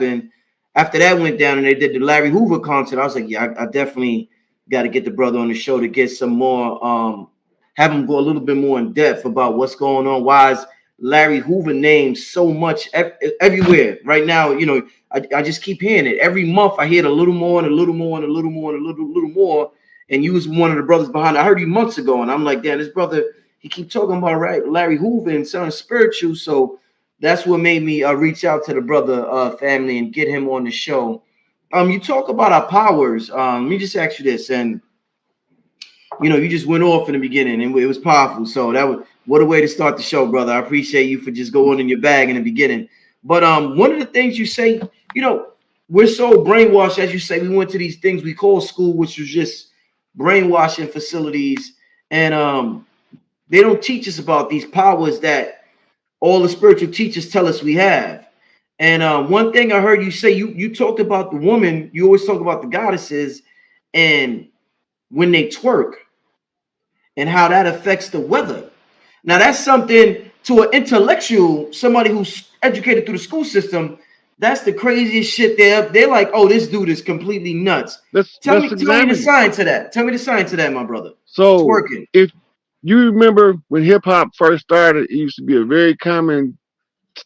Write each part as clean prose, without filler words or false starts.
And after that went down and they did the Larry Hoover concert, I was like, yeah, I definitely got to get the brother on the show to get some more, have him go a little bit more in depth about what's going on. Why is Larry Hoover named so much everywhere right now? You know, I just keep hearing it every month. I hear it a little more and a little more and a little more and a little more. And you was one of the brothers behind it. I heard you months ago, and I'm like, damn, this brother, he keep talking about Larry Hoover and sounding spiritual. So that's what made me reach out to the brother family and get him on the show. You talk about our powers. Let me just ask you this, and you know, you just went off in the beginning, and it was powerful. So that was what a way to start the show, brother. I appreciate you for just going in your bag in the beginning. But one of the things you say, you know, we're so brainwashed, as you say. We went to these things we call school, which was just brainwashing facilities, and they don't teach us about these powers that all the spiritual teachers tell us we have. And one thing I heard you say, you talked about the woman. You always talk about the goddesses, and when they twerk and how that affects the weather. Now that's something to an intellectual, somebody who's educated through the school system. That's the craziest shit. They're like, oh, this dude is completely nuts. Tell me the science of that. Tell me the science of that, my brother. So Twerking. if you remember when hip hop first started, it used to be a very common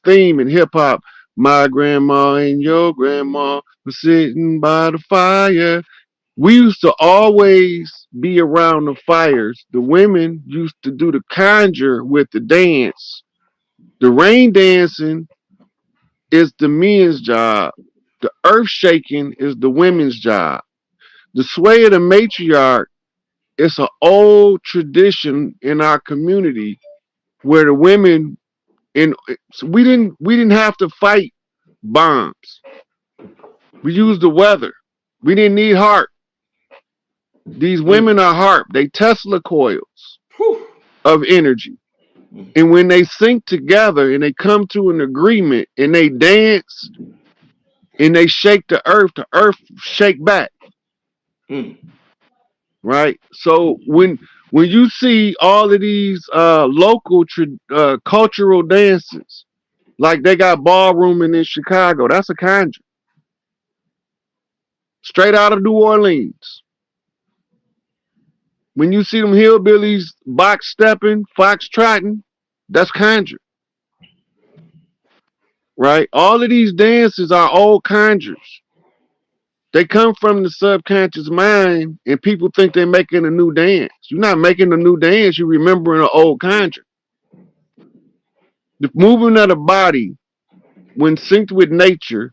theme in hip hop. My grandma and your grandma were sitting by the fire. We used to always be around the fires. The women used to do the conjure with the dance. The rain dancing is the men's job. The earth shaking is the women's job. The sway of the matriarch is an old tradition in our community where the women in so we didn't have to fight bombs. We used the weather. We didn't need heart. These Mm. women are harp. They Tesla coils Whew. of energy. And when they sync together and they come to an agreement and they dance and they shake the earth shake back. Mm. Right? So when you see all of these local cultural dances, like they got ballrooming in Chicago, that's a conjure. Straight out of New Orleans. When you see them hillbillies box stepping, fox trotting, that's conjure. Right? All of these dances are old conjures. They come from the subconscious mind, and people think they're making a new dance. You're not making a new dance, you're remembering an old conjure. The movement of the body, when synced with nature,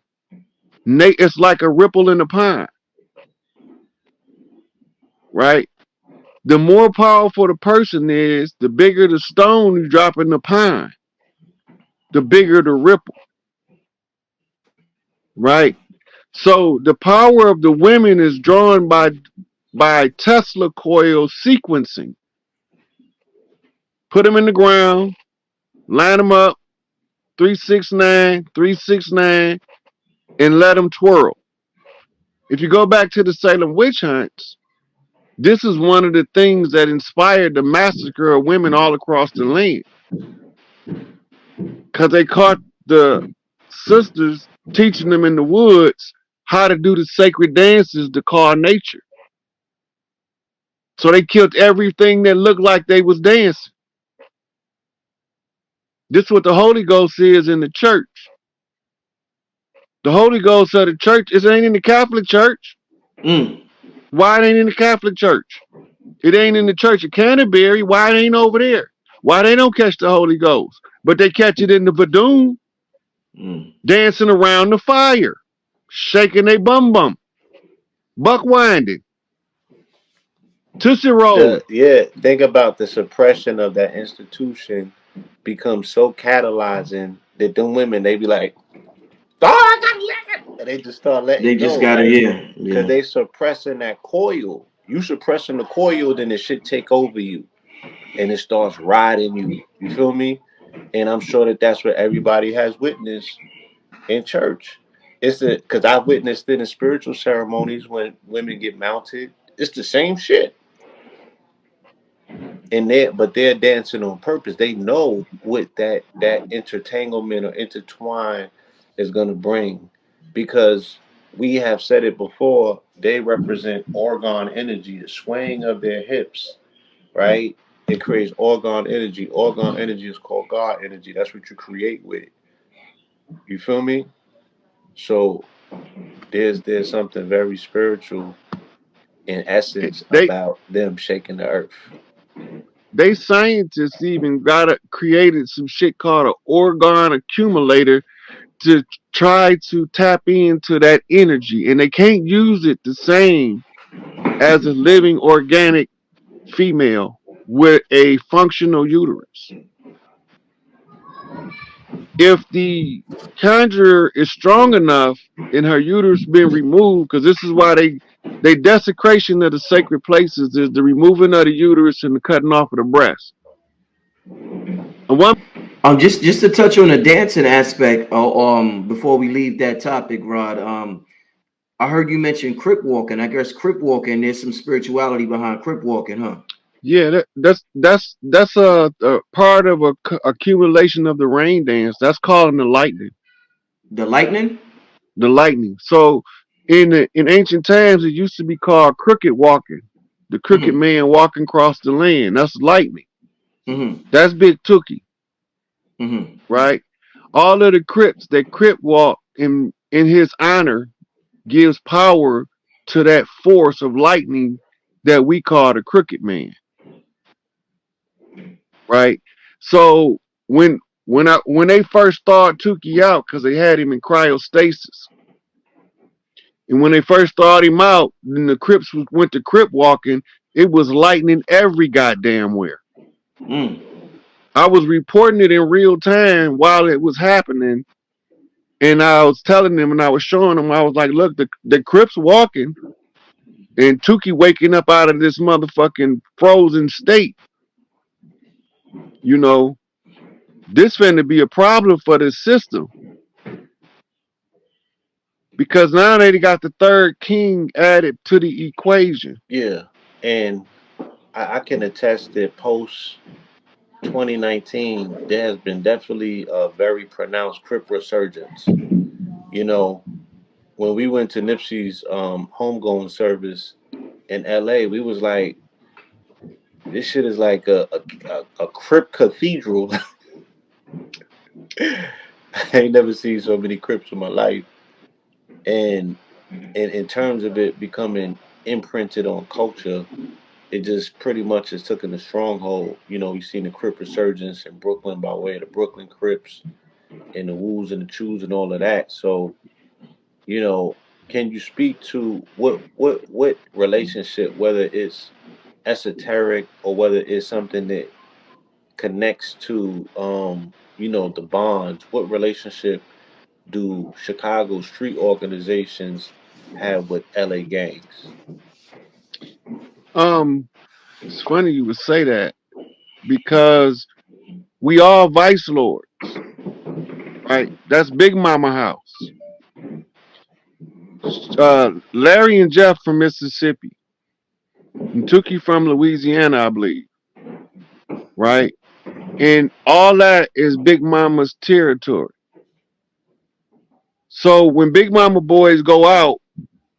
it's like a ripple in the pond, right? The more powerful the person is, the bigger the stone you drop in the pond, the bigger the ripple, right? So the power of the women is drawn by Tesla coil sequencing. Put them in the ground, line them up, 369, 369, and let them twirl. If you go back to the Salem witch hunts, this is one of the things that inspired the massacre of women all across the land. Because they caught the sisters teaching them in the woods how to do the sacred dances to call nature. So they killed everything that looked like they was dancing. This is what the Holy Ghost is in the church. The Holy Ghost of the church, it ain't in the Catholic Church. Mm. Why it ain't in the Catholic Church? It ain't in the Church of Canterbury. Why it ain't over there? Why they don't catch the Holy Ghost? But they catch it in the Vadum, dancing around the fire, shaking their bum, buck winding, tootsie rolling. Yeah, think about the suppression of that institution becomes so catalyzing that them women they be like, oh, I got it, and they just start They letting just go got to hear. because Yeah. they suppressing that coil. You suppressing the coil, then the shit take over you and it starts riding you. You feel me? And I'm sure that that's what everybody has witnessed in church. It's because I've witnessed it in spiritual ceremonies when women get mounted. It's the same shit, and they're dancing on purpose. They know what that intertanglement or intertwine is gonna bring. because we have said it before, they represent orgone energy, the swaying of their hips, right? It creates orgone energy. Orgone energy is called God energy. That's what you create with. You feel me? So there's something very spiritual in essence They about them shaking the earth. they scientists even created some shit called an orgone accumulator to try to tap into that energy, and they can't use it the same as a living organic female with a functional uterus. If the conjurer is strong enough and her uterus been removed, because this is why they desecration of the sacred places is the removing of the uterus and the cutting off of the breast. And one Just to touch on the dancing aspect, before we leave that topic, Rod. I heard you mention crip walking. I guess crip walking. There's some spirituality behind crip walking, huh? Yeah, that's a part of accumulation of the rain dance. That's called the lightning. The lightning. The lightning. So in ancient times, it used to be called crooked walking. The crooked Mm-hmm. man walking across the land. That's lightning. Mm-hmm. That's Big Tookie, Mm-hmm. right? All of the Crips that Crip walk in his honor gives power to that force of lightning that we call the crooked man, right? So when they first started Tookie out, because they had him in cryostasis, and when they first started him out, then the Crips went to Crip walking. It was lightning every goddamn where. Mm. I was reporting it in real time while it was happening, and I was telling them and I was showing them. I was like, "Look, the Crips walking, and Tookie waking up out of this motherfucking frozen state. You know, this finna be a problem for the system because now they got the third king added to the equation." Yeah, and I can attest that post 2019, there has been definitely a very pronounced Crip resurgence. You know, when we went to Nipsey's homegoing service in LA, we was like, this shit is like a Crip cathedral. I ain't never seen so many Crips in my life. And in terms of it becoming imprinted on culture, it just pretty much has taken a stronghold. You know, you've seen the Crip resurgence in Brooklyn by way of the Brooklyn Crips and the Woos and the Chews and all of that. So, you know, can you speak to what relationship, whether it's esoteric or whether it's something that connects to the bonds, what relationship do Chicago street organizations have with LA gangs? Um, it's funny you would say that because we all vice lords, right? That's Big Mama house. Larry and Jeff from Mississippi, and Tookie from Louisiana, I believe, right? And all that is Big Mama's territory. So when Big Mama boys go out,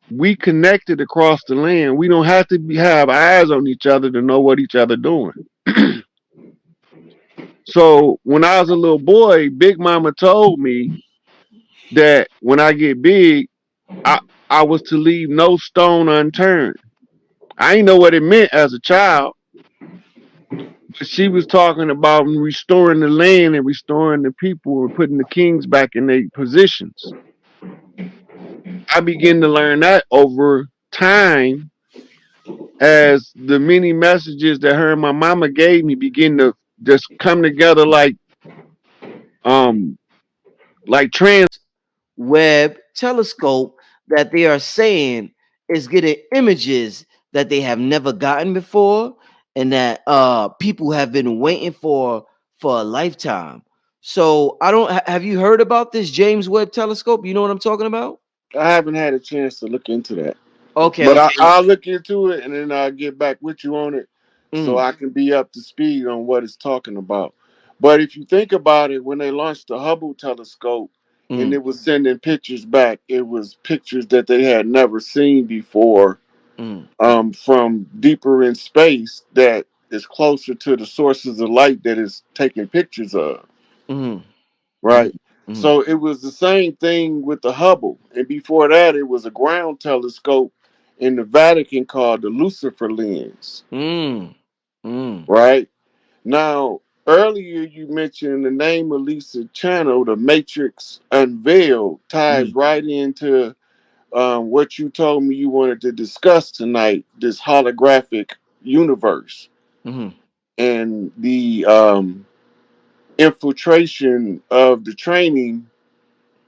we connected across the land. We don't have to have eyes on each other to know what each other doing. So when I was a little boy, Big Mama told me that when I get big, I I was to leave no stone unturned. I didn't know what it meant as a child, but she was talking about restoring the land and restoring the people and putting the kings back in their positions. I began to learn that over time as the many messages that her and my mama gave me begin to just come together um like trans. Webb telescope that they are saying is getting images that they have never gotten before and that people have been waiting for a lifetime. So I don't have you heard about this James Webb telescope? You know what I'm talking about? I haven't had a chance to look into that. But Okay. I'll look into it and then I'll get back with you on it so Mm, I can be up to speed on what it's talking about. But if you think about it, when they launched the Hubble telescope, and Mm, it was sending pictures back. It was pictures that they had never seen before, mm, from deeper in space that is closer to the sources of light that is taking pictures of. mm, mm, Right. mm, So it was the same thing with the Hubble, and before that, it was a ground telescope in the Vatican called the Lucifer lens. mm, mm, Right. Now, earlier you mentioned the name of Lisa Channel, the Matrix Unveiled, ties mm, right into what you told me you wanted to discuss tonight, this holographic universe mm. and the infiltration of the training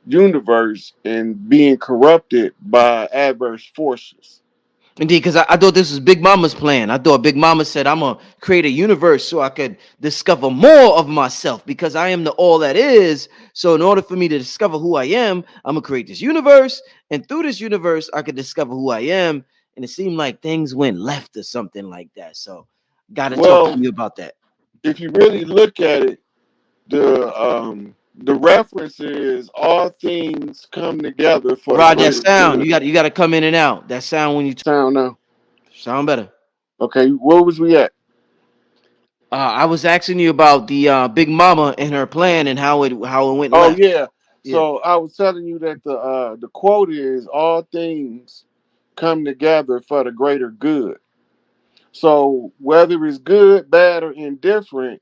universe and being corrupted by adverse forces. Indeed, because I thought this was Big Mama's plan. I thought Big Mama said, I'm going to create a universe so I could discover more of myself because I am the all that is. So, in order for me to discover who I am, I'm going to create this universe. And through this universe, I could discover who I am. And it seemed like things went left or something like that. So, got to talk to Well, you about that. if you really look at it, the reference is all things come together for the Rod, that greater sound, good. you got to come in and out. That sound when you Sound now? sound better. Okay, where was we at? I was asking you about the Big Mama and her plan and how it went Oh left. yeah. Yeah. So I was telling you that the quote is all things come together for the greater good. So whether it's good, bad, or indifferent,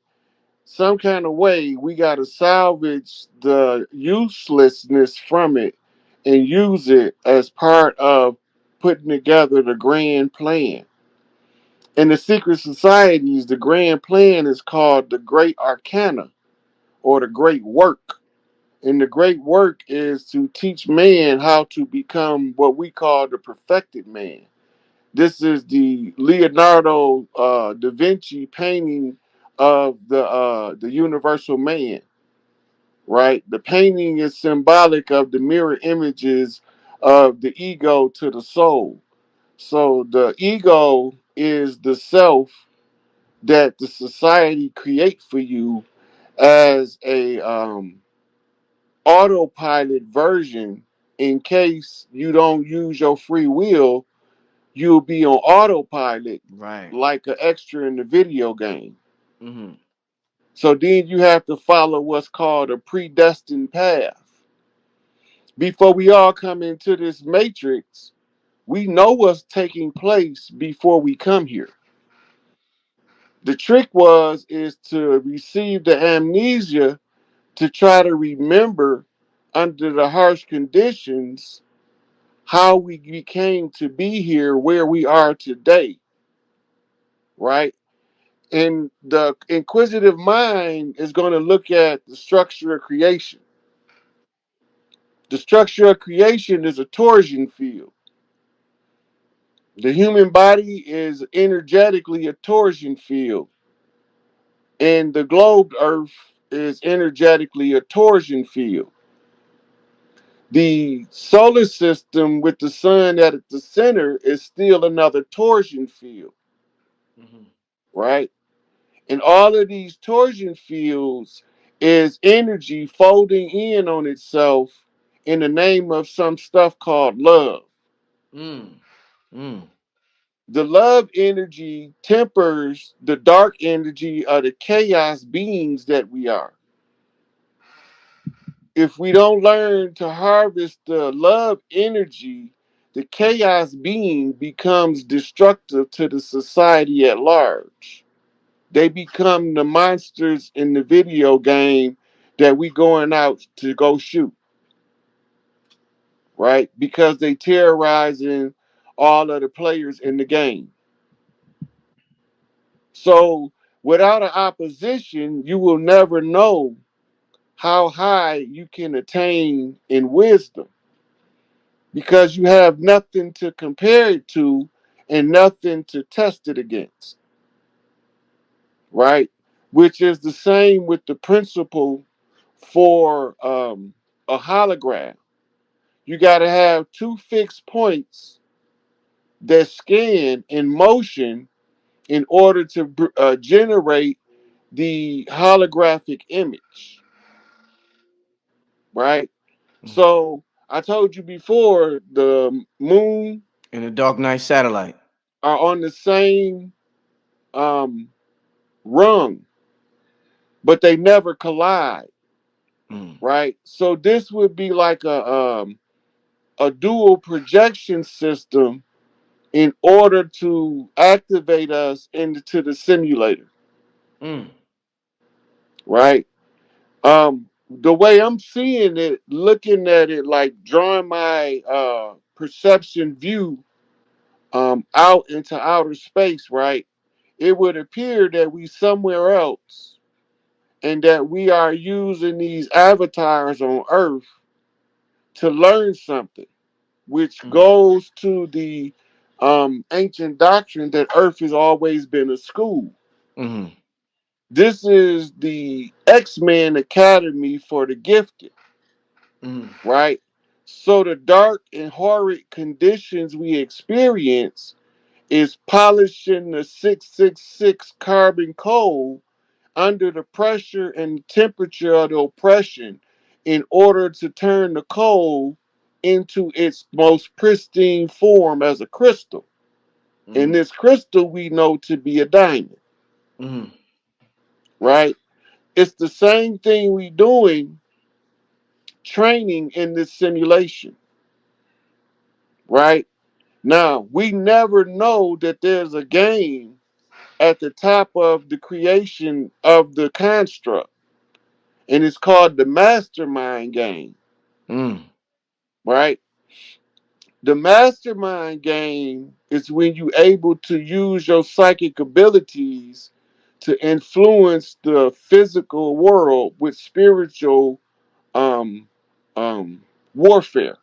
some kind of way we got to salvage the uselessness from it and use it as part of putting together the grand plan. In the secret societies, the grand plan is called the Great Arcana or the Great Work. And the great work is to teach man how to become what we call the perfected man. This is the Leonardo da Vinci painting of the universal man, right? The painting is symbolic of the mirror images of the ego to the soul. So the ego is the self that the society create for you as a autopilot version. In case you don't use your free will, you'll be on autopilot Right. like an extra in the video game. Mm-hmm. So then you have to follow what's called a predestined path. Before we all come into this matrix, we know what's taking place before we come here. The trick is to receive the amnesia to try to remember under the harsh conditions how we became to be here where we are today, right? And the inquisitive mind is going to look at the structure of creation. The structure of creation is a torsion field. The human body is energetically a torsion field, and the globe Earth is energetically a torsion field. The solar system with the sun at the center is still another torsion field, Mm-hmm. right? And all of these torsion fields is energy folding in on itself in the name of some stuff called love. Mm. Mm. The love energy tempers the dark energy of the chaos beings that we are. If we don't learn to harvest the love energy, the chaos being becomes destructive to the society at large. They become the monsters in the video game that we going out to go shoot, right? Because they terrorizing all of the players in the game. So without an opposition, you will never know how high you can attain in wisdom because you have nothing to compare it to and nothing to test it against, right? Which is the same with the principle for a hologram. You got to have two fixed points that scan in motion in order to generate the holographic image, right? So I told you before, the moon And the Dark Knight satellite. are on the same um, rung, but they never collide, Mm. right? So this would be like a dual projection system in order to activate us into the simulator, Mm. right? The way I'm seeing it, looking at it, like drawing my perception view out into outer space, right? It would appear that we somewhere else and that we are using these avatars on Earth to learn something, which Mm. goes to the ancient doctrine that Earth has always been a school. Mm. This is the X-Men Academy for the gifted, Mm. right? So the dark and horrid conditions we experience is polishing the 666 carbon code under the pressure and temperature of the oppression in order to turn the coal into its most pristine form as a crystal. And Mm. this crystal we know to be a diamond, Mm. right? It's the same thing we doing training in this simulation, right? Now, we never know that there's a game at the top of the creation of the construct, and it's called the mastermind game, Mm. right? The mastermind game is when you're able to use your psychic abilities to influence the physical world with spiritual um, um, warfare.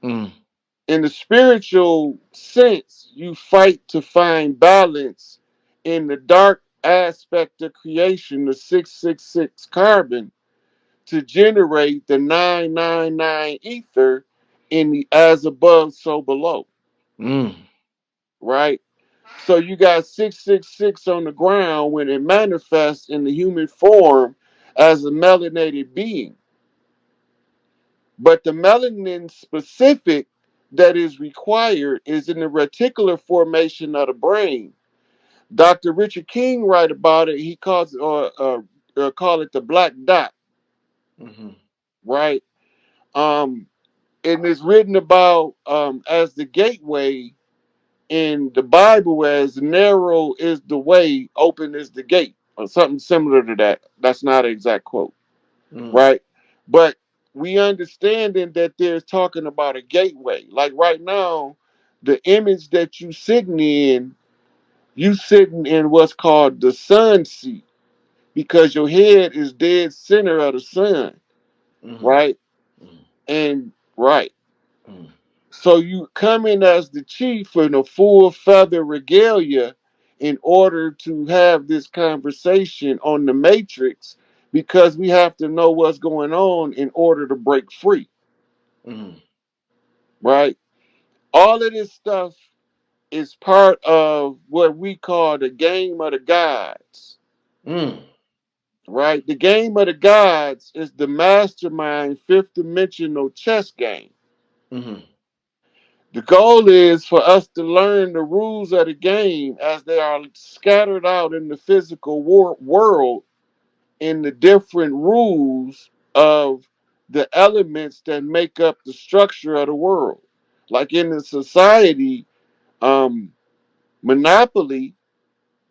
Mm. In the spiritual sense, you fight to find balance in the dark aspect of creation, the 666 carbon, to generate the 999 ether in the as above, so below, Mm. right? So you got 666 on the ground when it manifests in the human form as a melanated being. But the melanin specific that is required is in the reticular formation of the brain. Dr. Richard King write about it. He calls it, call it the black dot, Mm. right? Um, and it's written about as the gateway in the Bible as narrow is the way, open is the gate, or something similar to that. That's not an exact quote, Mm. right? But we understanding that there's talking about a gateway. Like right now, the image that you sitting in what's called the sun seat because your head is dead center of the sun, Mm. right? Mm. And right. Mm. So you come in as the chief in a full feather regalia in order to have this conversation on the matrix because we have to know what's going on in order to break free, Mm. right? All of this stuff is part of what we call the game of the gods, Mm. right? The game of the gods is the mastermind fifth dimensional chess game. Mm. The goal is for us to learn the rules of the game as they are scattered out in the physical world in the different rules of the elements that make up the structure of the world. Like in the society, um, Monopoly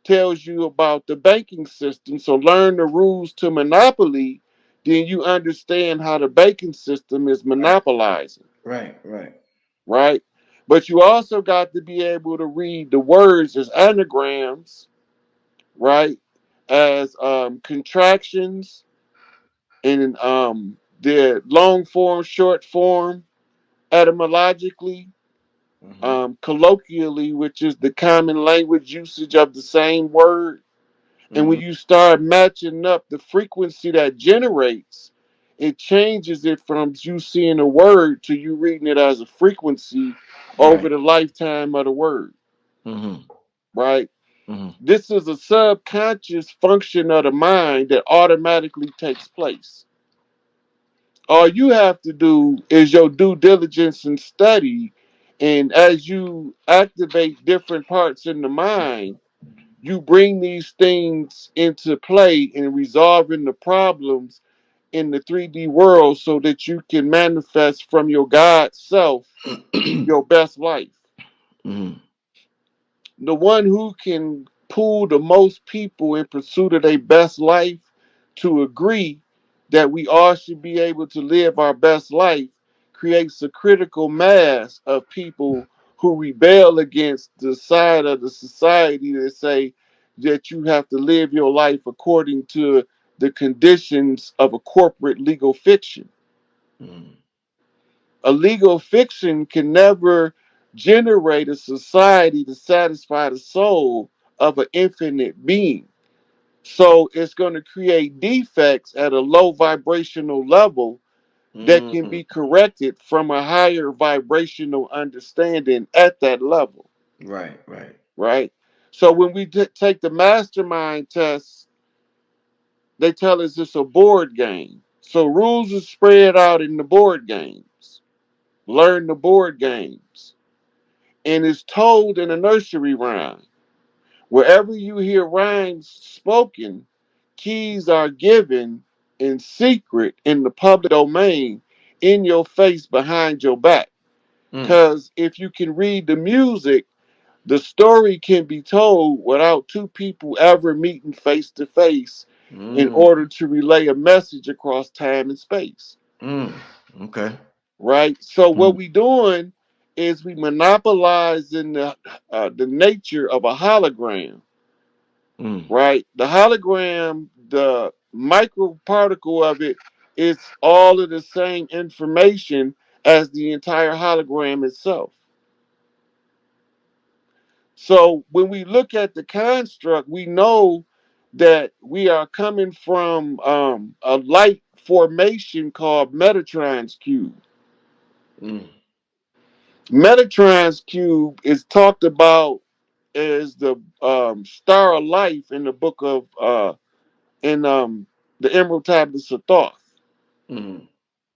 tells you about the banking system. So learn the rules to Monopoly, then you understand how the banking system is Right. monopolizing, Right. Right. right? But you also got to be able to read the words as anagrams, right? As contractions and the long form, short form, etymologically, Mm. colloquially, which is the common language usage of the same word. And when Mm. you start matching up the frequency that generates, it changes it from you seeing a word to you reading it as a frequency over Right. the lifetime of the word, Mm. right? Mm. This is a subconscious function of the mind that automatically takes place. All you have to do is your due diligence and study. And as you activate different parts in the mind, you bring these things into play in resolving the problems in the 3D world so that you can manifest from your God self your best life. Mm. The one who can pull the most people in pursuit of their best life to agree that we all should be able to live our best life creates a critical mass of people who rebel against the side of the society that say that you have to live your life according to the conditions of a corporate legal fiction. Mm. A legal fiction can never generate a society to satisfy the soul of an infinite being. So it's going to create defects at a low vibrational level that can Mm. be corrected from a higher vibrational understanding at that level, Right, right. right? So when we take the mastermind test, they tell us it's a board game. So rules are spread out in the board games. Learn the board games. And is told in a nursery rhyme. Wherever you hear rhymes spoken, keys are given in secret in the public domain, in your face, behind your back. Mm. Because if you can read the music, the story can be told without two people ever meeting face to face in Mm. order to relay a message across time and space. Mm. Okay. Right? So what Mm. we doing is we monopolizing the nature of a hologram, Mm. right? The hologram, the microparticle of it is all of the same information as the entire hologram itself. So when we look at the construct, we know that we are coming from a light formation called Metatron's cube. Mm. Metatron's cube is talked about as the star of life in the book of in the Emerald Tablets of Thoth. Mm.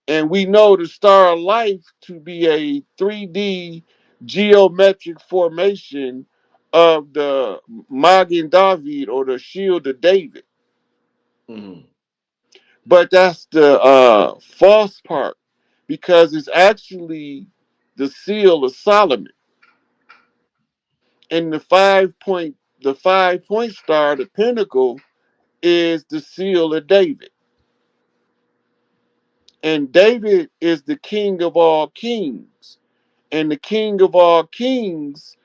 And we know the star of life to be a 3D geometric formation of the Magen David or the Shield of David. Mm. But that's the false part because it's actually the seal of Solomon. And the 5 point star, the pinnacle, is the seal of David. And David is the king of all kings. And the king of all kings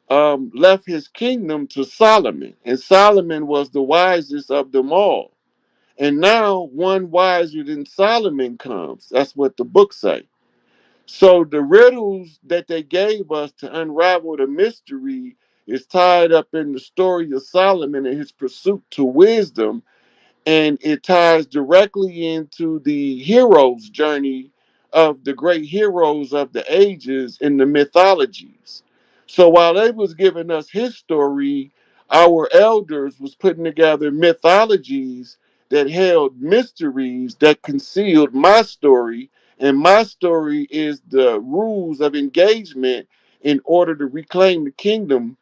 left his kingdom to Solomon. And Solomon was the wisest of them all. And now one wiser than Solomon comes. That's what the book say. So the riddles that they gave us to unravel the mystery is tied up in the story of Solomon and his pursuit to wisdom, and it ties directly into the hero's journey of the great heroes of the ages in the mythologies. So while they was giving us his story, our elders was putting together mythologies that held mysteries that concealed my story, and my story is the rules of engagement in order to reclaim the kingdom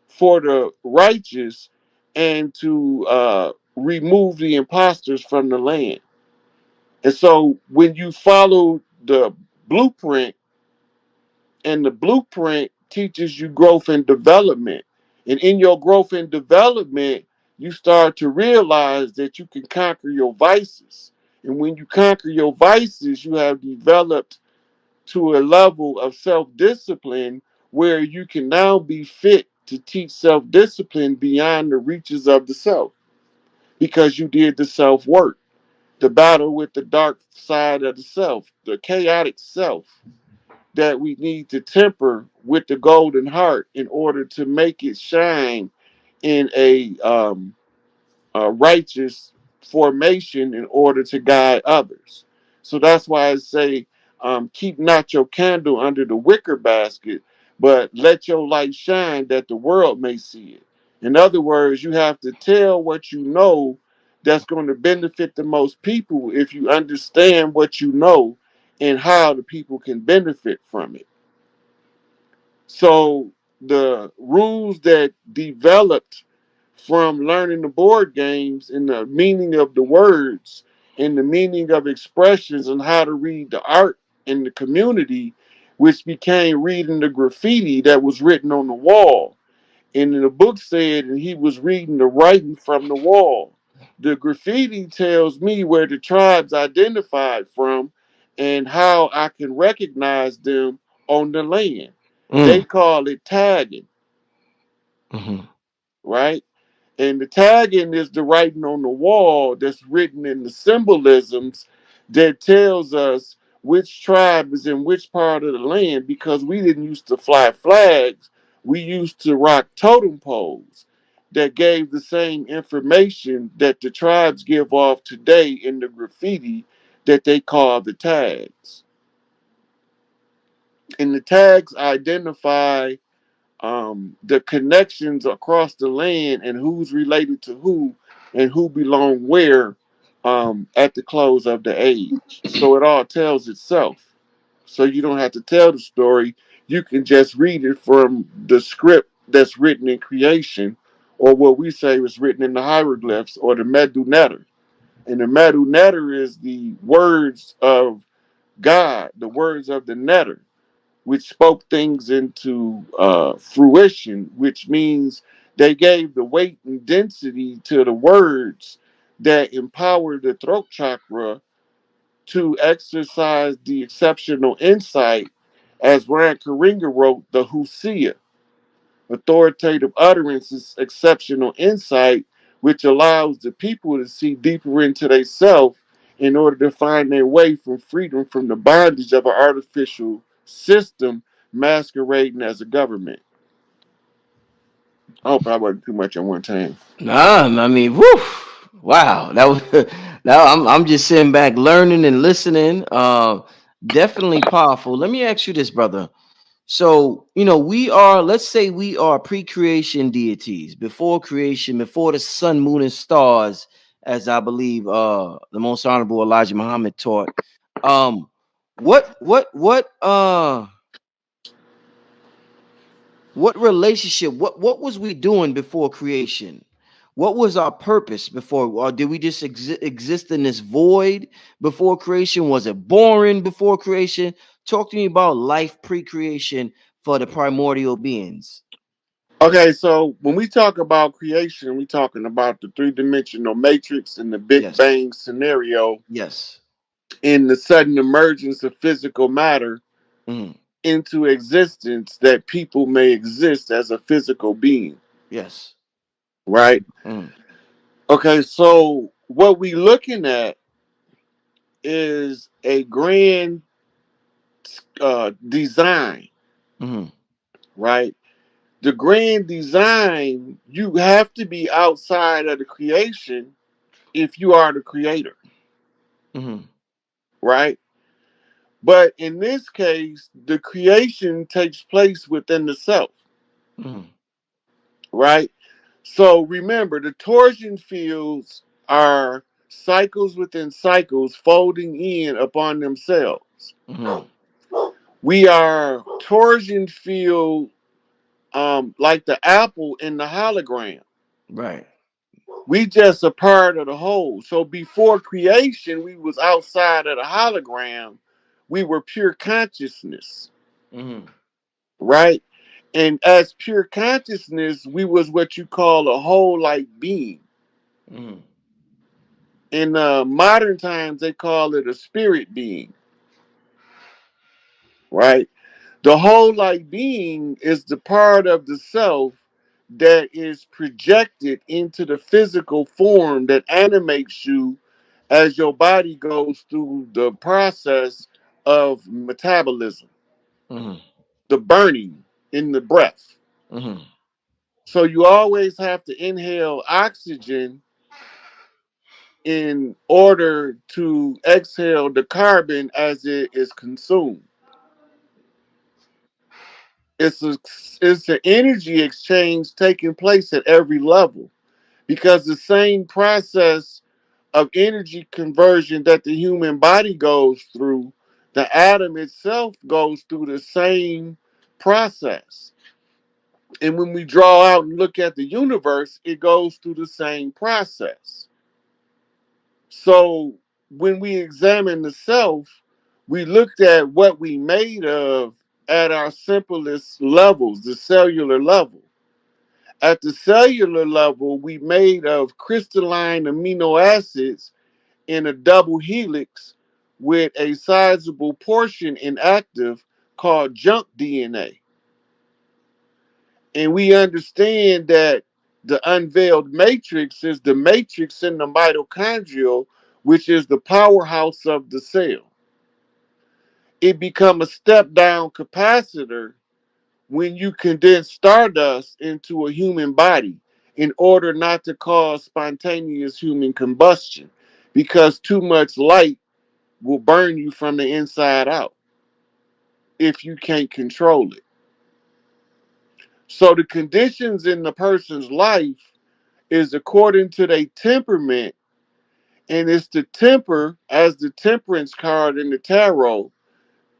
for the righteous and to remove the imposters from the land. And so when you follow the blueprint, and the blueprint teaches you growth and development, and in your growth and development, you start to realize that you can conquer your vices. And when you conquer your vices, you have developed to a level of self discipline where you can now be fit to teach self discipline beyond the reaches of the self because you did the self work, the battle with the dark side of the self, the chaotic self that we need to temper with the golden heart in order to make it shine in a righteous formation in order to guide others. So that's why I say, keep not your candle under the wicker basket, but let your light shine that the world may see it. In other words, you have to tell what you know that's going to benefit the most people if you understand what you know and how the people can benefit from it. So the rules that developed from learning the board games and the meaning of the words and the meaning of expressions and how to read the art in the community, which became reading the graffiti that was written on the wall. And the book said, and he was reading the writing from the wall. The graffiti tells me where the tribes identified from and how I can recognize them on the land. They Mm. call it tagging, Mm-hmm. right? And the tagging is the writing on the wall that's written in the symbolisms that tells us which tribe is in which part of the land because we didn't used to fly flags. We used to rock totem poles that gave the same information that the tribes give off today in the graffiti that they call the tags. And the tags identify the connections across the land and who's related to who and who belong where at the close of the age. So it all tells itself. So you don't have to tell the story. You can just read it from the script that's written in creation, or what we say was written in the hieroglyphs or the Medu Neter. And the Medu Neter is the words of God, the words of the Neter, which spoke things into fruition, which means they gave the weight and density to the words that empowered the throat chakra to exercise the exceptional insight, as Ryan Karinga wrote, the Husia. Authoritative utterance is exceptional insight, which allows the people to see deeper into themselves in order to find their way from freedom from the bondage of an artificial system masquerading as a government. I hope I wasn't too much at one time. Nah, I mean, whew, wow, that was now I'm just sitting back learning and listening. Definitely powerful. Let me ask you this, brother. So, we are, let's say we are pre-creation deities, before creation, before the sun, moon, and stars, as I believe the most honorable Elijah Muhammad taught. Um, what relationship, what was we doing before creation? What was our purpose before? Or did we just exist in this void before creation? Was it boring before creation? Talk to me about life pre-creation for the primordial beings. Okay, so when we talk about creation, we're talking about the three-dimensional matrix and the Big Yes. Bang scenario Yes. in the sudden emergence of physical matter Mhm. into existence that people may exist as a physical being, Yes. right? Mhm. Okay, so what we looking at is a grand design, Mhm. right? The grand design, you have to be outside of the creation if you are the creator, Mhm. right? But in this case, the creation takes place within the self, Mhm. right? So remember, the torsion fields are cycles within cycles folding in upon themselves. Mhm. We are torsion field like the apple in the hologram. Right. We just a part of the whole. So before creation, we was outside of the hologram. We were pure consciousness, Mhm. right? And as pure consciousness, we was what you call a whole like being. Mhm. In modern times, they call it a spirit being, right? The whole like being is the part of the self that is projected into the physical form that animates you as your body goes through the process of metabolism, Mhm. the burning in the breath. Mhm. So you always have to inhale oxygen in order to exhale the carbon as it is consumed. It's a it's an energy exchange taking place at every level because the same process. of energy conversion that the human body goes through, the atom itself goes through the same process. And when we draw out and look at the universe, it goes through the same process. So when we examine the self, we looked at what we made of at our simplest levels, the cellular level. At the cellular level, we made of crystalline amino acids in a double helix with a sizable portion inactive called junk DNA. And we understand that the unveiled matrix is the matrix in the mitochondrial, which is the powerhouse of the cell. It become a step down capacitor when you condense stardust into a human body in order not to cause spontaneous human combustion, because too much light will burn you from the inside out if you can't control it. So the conditions in the person's life is according to their temperament, and it's the temper, as the temperance card in the tarot,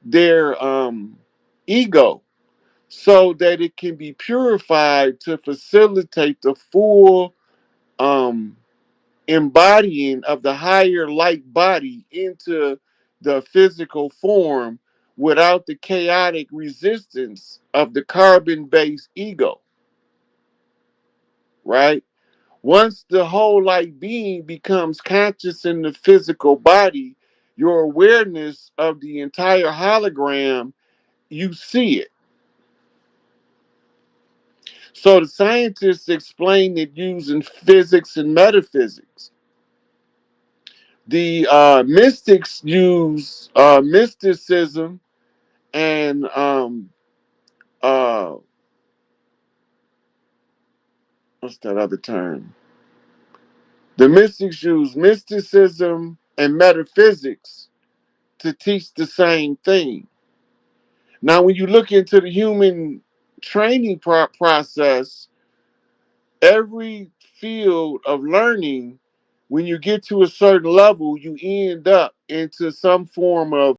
their ego, so that it can be purified to facilitate the full um, embodying of the higher light body into the physical form without the chaotic resistance of the carbon based ego, right? Once the whole light being becomes conscious in the physical body, your awareness of the entire hologram, you see it. So the scientists explain it using physics and metaphysics. The mystics use mysticism and uh, what's that other term? The mystics use mysticism and metaphysics to teach the same thing. Now, when you look into the human training process, every field of learning, when you get to a certain level, you end up into some form of